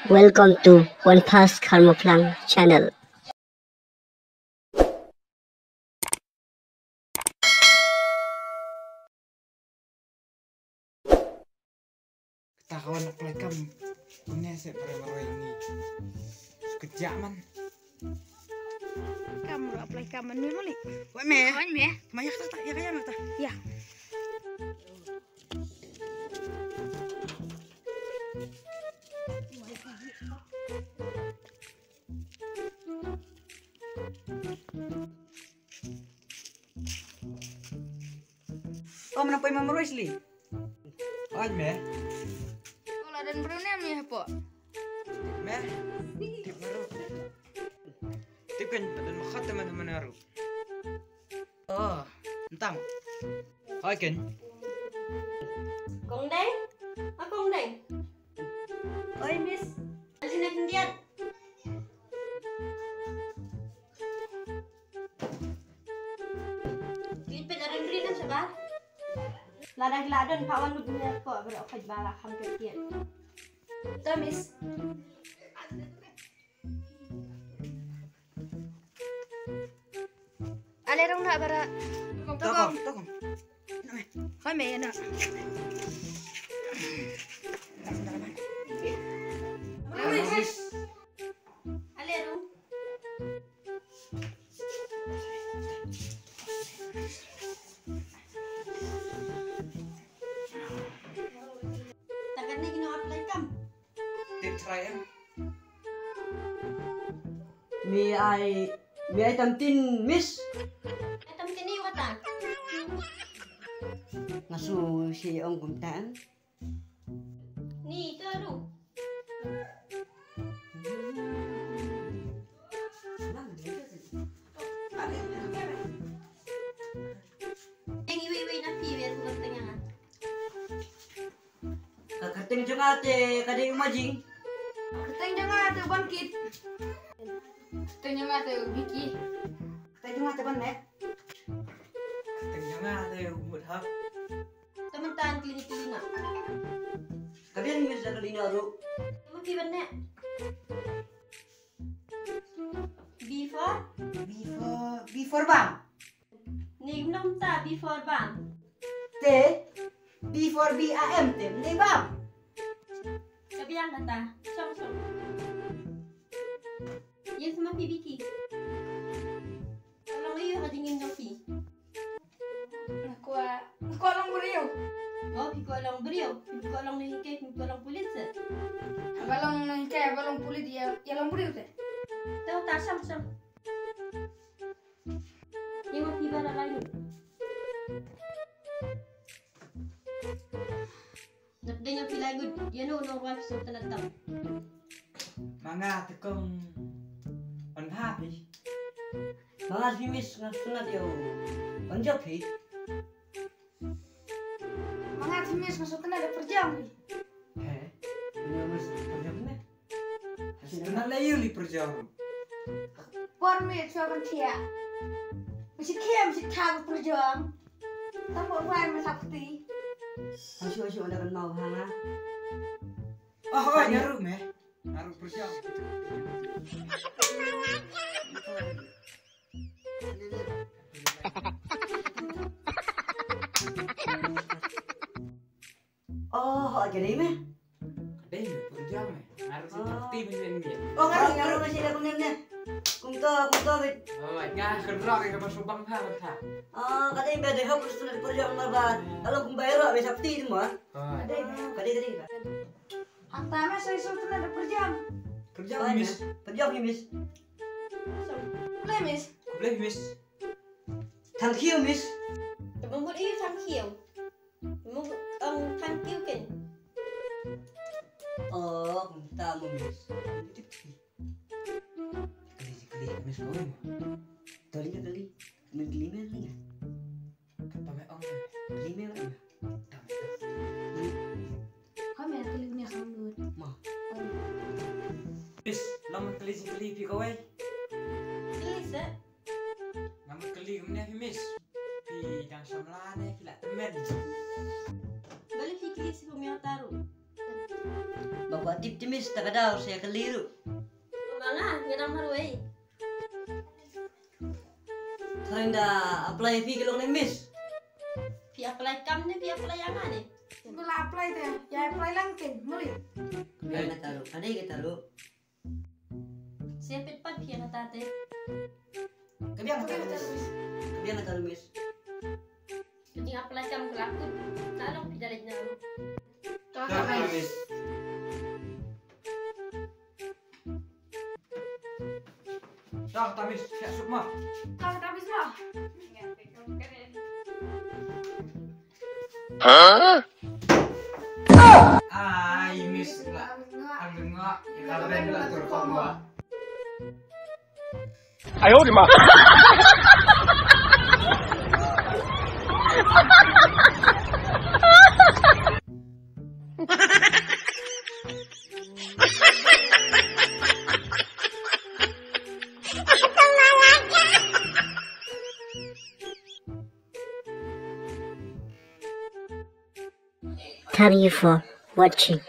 Welcome to One Fast Karmoplang channel. Kawan pelekam ini saya pernah ini sekejap man Kamu apply kamu ni muli. wah me Kan banyak tak ya kayak mata Ya. oh menampai memori asli wah me Kalau dan Brunei ni apa? me tip baru tip kan dan makhat teman menaruh oh entam hai kan Kong Deng? Kong Deng? Oi, Miss. Sini kendian. Lipit ada diri kan sabar. Ladak-ladan kawan lu dunia kok berok kaj balak hampir tian. Tuh, Miss. Ale rong nak bara. tokong Kan me nak. Ale rung. Takkan ni kena apply kam. tip try em May I tamtin, miss? Etam kini kata. Ngasu si ong kumtaan. Ni tu rung. Yang iwi-iwi na piwir ko tengah. Kating jong ate kading majing. Keteng jangan tu bangkit. Keteng jangan tu Vicky. Kating jong ate ban nek. tinggal ada umut hap Teman-teman klinik-klinik nak. Kabiyan miss na kalina ro. Kamu piwir nak. Before bang. Ni belum tak before bang. Before BAM te. Ni bang. Tapi yang kata, som. Yang sama Biki. Kalau iyo kadingin dopi. Aku lang buriu. Oh, piko lang beriau, piko lang nihike, piko lang pulit se. Balong nang kaya balong pulit ya lang buriu te. Tahu tak som. Yang mau pibar lain. Nakdanya pilay good. Yan o, no wife so tanatang. manga tekong on happy Mga si miss ngasunat yo. Onjok hi. Mga timis masuk kena ada perjam. He. Ini miss onjok ne. kenal layu li perjauh Por me coba kia. Mesti kia mesti tahu perjam. Tapi orang mesti sakti. Asu ada kan mau hanga. oh nyaru me nyaru perjauh Oh, jadi me. ada yang perjauh me harus seperti ini Oh, ngaru masih ada kunirnya. Kungto bit. oh ya kerja kita masuk bang ha Ah, kadang beda hap sunat perjalanan marbat. Kalau kung bayar abis sabti itu mah. oh Kadang. Antara saya suruh kena ada perjam. perjauh miss Perjalanan ni miss. Boleh mis? boleh miss Thank you miss. Temumbut iyo tang hiu. Temumbut tang hiu kan. Oh, kunta mo miss. kali miss kau Kali. Naglimel niya. kata me ong Limel niya. Kami ada keliling yang kamu. Ma. miss lama kali pi kau ay Elisa, nama kali kau ni miss pi dan samlane kila temen balik fikir si punya taruh. Babat tip-timis tak ada saya keliru. Mana ngenam harui. Sering dah apply fee kalau ni miss. Pi apply kam ni, pi apply yang mana? Bila apply tu ya apply langkin muli. Biar nak taruh, ada yang taruh. Siapit pa pi ang tate. Kebiang nak taruh miss. Kebiang nak taruh miss. Penting apply kam kelakut. Nalong pi dalit na. Dah Miss. Dah Miss, siap semua. Kalau tak habis lah. Ay, Miss lah. Ang dengar, kalau ren lah tur kau gua. 哎呦我的妈！ Thank you for watching.